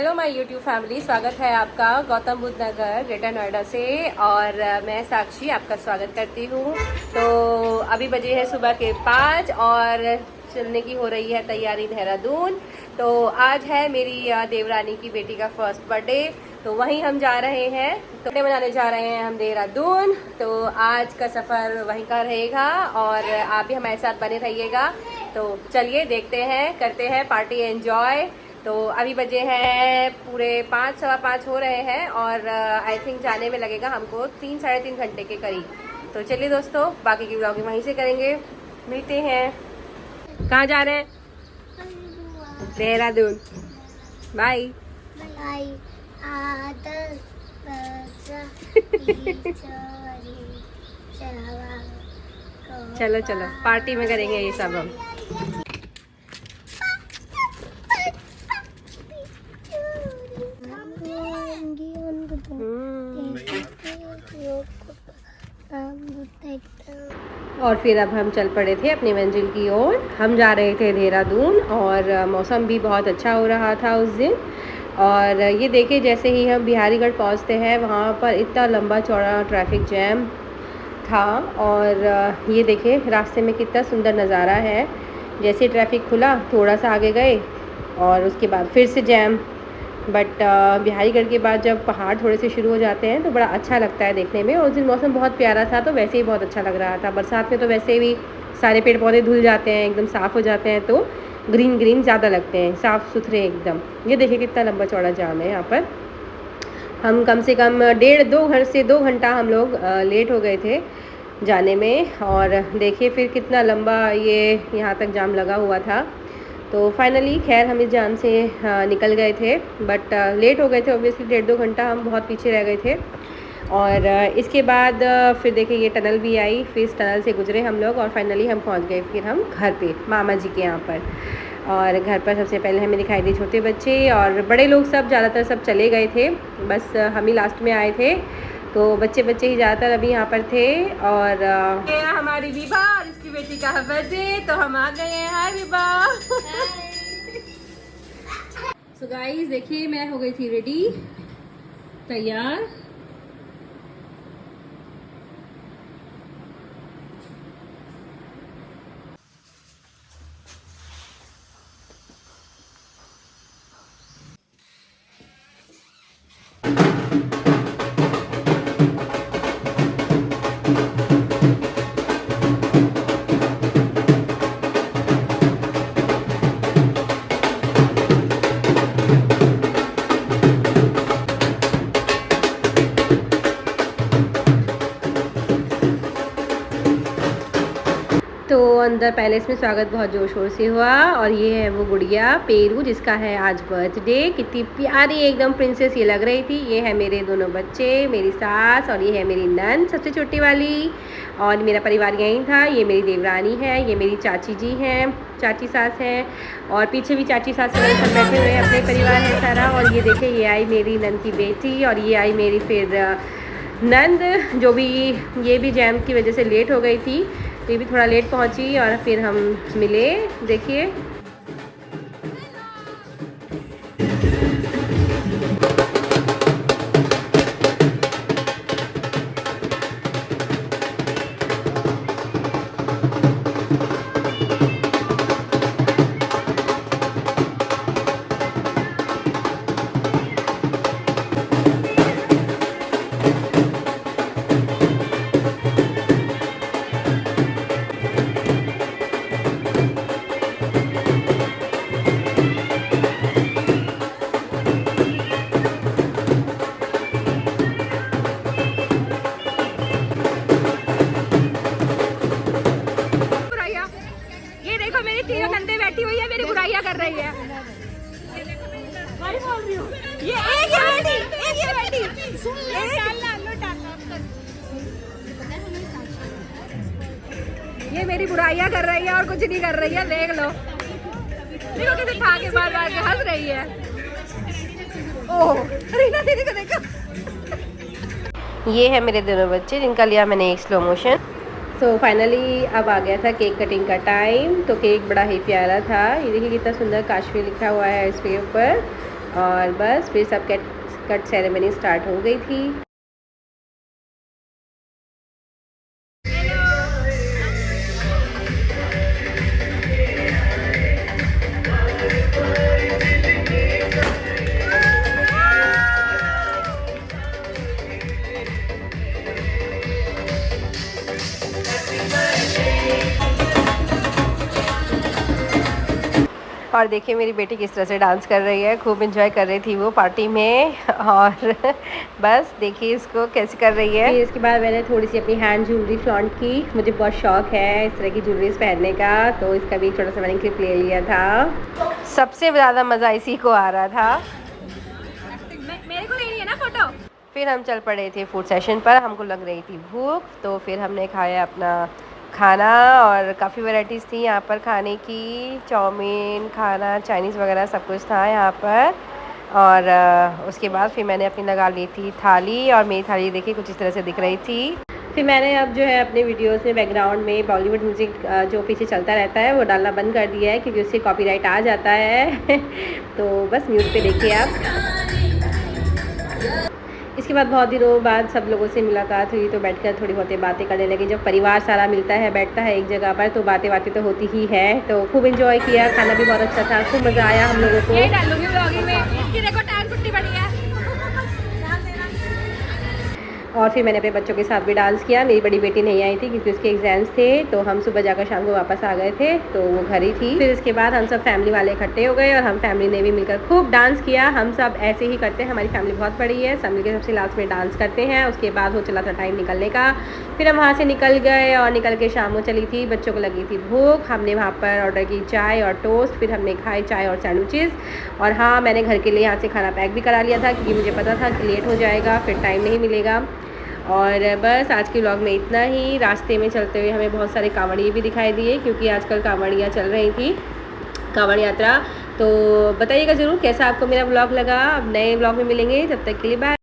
Hello my YouTube family, स्वागत है आपका गौतम बुद्ध नगर ग्रेटर नोएडा से। और मैं साक्षी आपका स्वागत करती हूँ। तो अभी बजे है सुबह के 5 और चलने की हो रही है तैयारी देहरादून। तो आज है मेरी देवरानी की बेटी का फर्स्ट बर्थडे, तो वहीं हम जा रहे हैं। तो बर्थडे मनाने जा रहे हैं हम देहरादून। तो आज का सफ़र वहीं का रहेगा और आप भी हमारे साथ बने रहिएगा। तो चलिए देखते हैं, करते हैं पार्टी एंजॉय। तो अभी बजे हैं पूरे 5 सवा 5 हो रहे हैं और आई थिंक जाने में लगेगा हमको 3 साढ़े 3 घंटे के करीब। तो चलिए दोस्तों, बाकी की व्लॉगिंग वहीं से करेंगे। मिलते हैं। कहाँ जा रहे हैं? देहरादून। बाय। चलो चलो, पार्टी में करेंगे ये सब हम। और फिर अब हम चल पड़े थे अपनी मंजिल की ओर। हम जा रहे थे देहरादून और मौसम भी बहुत अच्छा हो रहा था उस दिन। और ये देखिए, जैसे ही हम बिहारीगढ़ पहुंचते हैं वहाँ पर इतना लंबा चौड़ा ट्रैफिक जैम था। और ये देखिए रास्ते में कितना सुंदर नज़ारा है। जैसे ट्रैफिक खुला, थोड़ा सा आगे गए और उसके बाद फिर से जैम। बट बिहारीगढ़ के बाद जब पहाड़ थोड़े से शुरू हो जाते हैं तो बड़ा अच्छा लगता है देखने में। उस दिन मौसम बहुत प्यारा था, तो वैसे ही बहुत अच्छा लग रहा था। बरसात में तो वैसे भी सारे पेड़ पौधे धुल जाते हैं, एकदम साफ़ हो जाते हैं, तो ग्रीन ग्रीन ज़्यादा लगते हैं, साफ़ सुथरे एकदम। ये देखिए कितना लंबा चौड़ा जाम है यहाँ पर। हम कम से कम 1.5 से 2 घंटा हम लोग लेट हो गए थे जाने में। और देखिए फिर कितना लंबा ये यहाँ तक जाम लगा हुआ था। तो फाइनली खैर हम इस जाम से निकल गए थे, बट लेट हो गए थे ऑब्वियसली। 1.5 घंटा हम बहुत पीछे रह गए थे। और इसके बाद फिर देखिए ये टनल भी आई, फिर इस टनल से गुजरे हम लोग और फाइनली हम पहुंच गए फिर हम घर पे मामा जी के यहाँ पर। और घर पर सबसे पहले हमें दिखाई दिए छोटे बच्चे, और बड़े लोग सब ज़्यादातर सब चले गए थे, बस हम ही लास्ट में आए थे। तो बच्चे ही ज़्यादातर अभी यहाँ पर थे। और हमारी विभा और इसकी बेटी का है बर्थडे, तो हम आ गए हैं। हाय विभा। सो गाइस देखिए, मैं हो गई थी रेडी, तैयार। तो अंदर पैलेस में स्वागत बहुत जोर शोर से हुआ। और ये है वो गुड़िया पेरू, जिसका है आज बर्थडे। कितनी प्यारी एकदम प्रिंसेस ये लग रही थी। ये है मेरे दोनों बच्चे, मेरी सास, और ये है मेरी नंद सबसे छोटी वाली। और मेरा परिवार यहीं था। ये मेरी देवरानी है, ये मेरी चाची जी हैं, चाची सास हैं, और पीछे भी चाची सास वगैरह सब बैठे हुए हैं, अपने परिवार है सारा। और ये देखिए ये आई मेरी नंद की बेटी, और ये आई मेरी फिर नंद, जो भी ये भी जैम की वजह से लेट हो गई थी, तो ये भी थोड़ा लेट पहुंची। और फिर हम मिले, देखिए। तीनों नंदे बैठी हुई है, मेरी बुराइयां कर रही है। ये एक ये बैठी ये मेरी बुराइयां कर रही है और कुछ नहीं कर रही है। देख लो, देखो कैसे खा के बार बार के हंस रही है। ओह रीना दीदी को देखो। ये है मेरे दोनों बच्चे, जिनका लिया मैंने एक स्लो मोशन। सो फाइनली अब आ गया था केक कटिंग का टाइम। तो केक बड़ा ही प्यारा था। ये देखिए कितना सुंदर काश्मीर लिखा हुआ है इसके ऊपर। और बस फिर सब कट सेरेमनी स्टार्ट हो गई थी। और देखिए मेरी बेटी किस तरह से डांस कर रही है, खूब एंजॉय कर रही थी वो पार्टी में। और बस देखिए इसको कैसे कर रही है। फिर इसके बाद मैंने थोड़ी सी अपनी हैंड ज्वेलरी फ्लॉन्ट की। मुझे बहुत शौक है इस तरह की ज्वेलरीज पहनने का, तो इसका भी छोटा सा मैंने क्लिप ले लिया था। सबसे ज़्यादा मज़ा इसी को आ रहा था। मेरे को लेनी है ना फोटो। फिर हम चल पड़े थे फूड सेशन पर। हमको लग रही थी भूख, तो फिर हमने खाया अपना खाना। और काफ़ी वैरायटीज़ थी यहाँ पर खाने की, चाउमीन खाना, चाइनीज़ वगैरह सब कुछ था यहाँ पर। और उसके बाद फिर मैंने अपनी लगा ली थी थाली, और मेरी थाली देखिए कुछ इस तरह से दिख रही थी। फिर मैंने अब जो है अपने वीडियोस में बैकग्राउंड में बॉलीवुड म्यूज़िक जो पीछे चलता रहता है वो डालना बंद कर दिया है, क्योंकि उससे कॉपीराइट आ जाता है। तो बस म्यूट पे देखिए आप। इसके बाद बहुत दिनों बाद सब लोगों से मुलाकात हुई, तो बैठकर थोड़ी बहुत बातें करने लगी। जब परिवार सारा मिलता है, बैठता है एक जगह पर, तो बातें तो होती ही है। तो खूब एंजॉय किया, खाना भी बहुत अच्छा था, खूब मज़ा आया हम लोगों को। और फिर मैंने अपने बच्चों के साथ भी डांस किया। मेरी बड़ी बेटी नहीं आई थी क्योंकि उसके एग्ज़ाम्स थे, तो हम सुबह जाकर शाम को वापस आ गए थे, तो वो घर ही थी। फिर इसके बाद हम सब फैमिली वाले इकट्ठे हो गए, और हम फैमिली ने भी मिलकर खूब डांस किया। हम सब ऐसे ही करते हैं, हमारी फैमिली बहुत बड़ी है, सब मिलकर सबसे लास्ट में डांस करते हैं। उसके बाद हो चला था टाइम निकलने का। फिर हम वहाँ से निकल गए, और निकल के शाम को चली थी, बच्चों को लगी थी भूख। हमने वहाँ पर ऑर्डर की चाय और टोस्ट, फिर हमने खाए चाय और सैंडविचेज़। और हाँ, मैंने घर के लिए यहाँ से खाना पैक भी करा लिया था, क्योंकि मुझे पता था कि लेट हो जाएगा, फिर टाइम नहीं मिलेगा। और बस आज के व्लॉग में इतना ही। रास्ते में चलते हुए हमें बहुत सारे कांवड़िए भी दिखाई दिए, क्योंकि आजकल कांवड़ियाँ चल रही थी, कांवड़ यात्रा। तो बताइएगा ज़रूर कैसा आपको मेरा व्लॉग लगा। अब नए व्लॉग में मिलेंगे, तब तक के लिए बाय।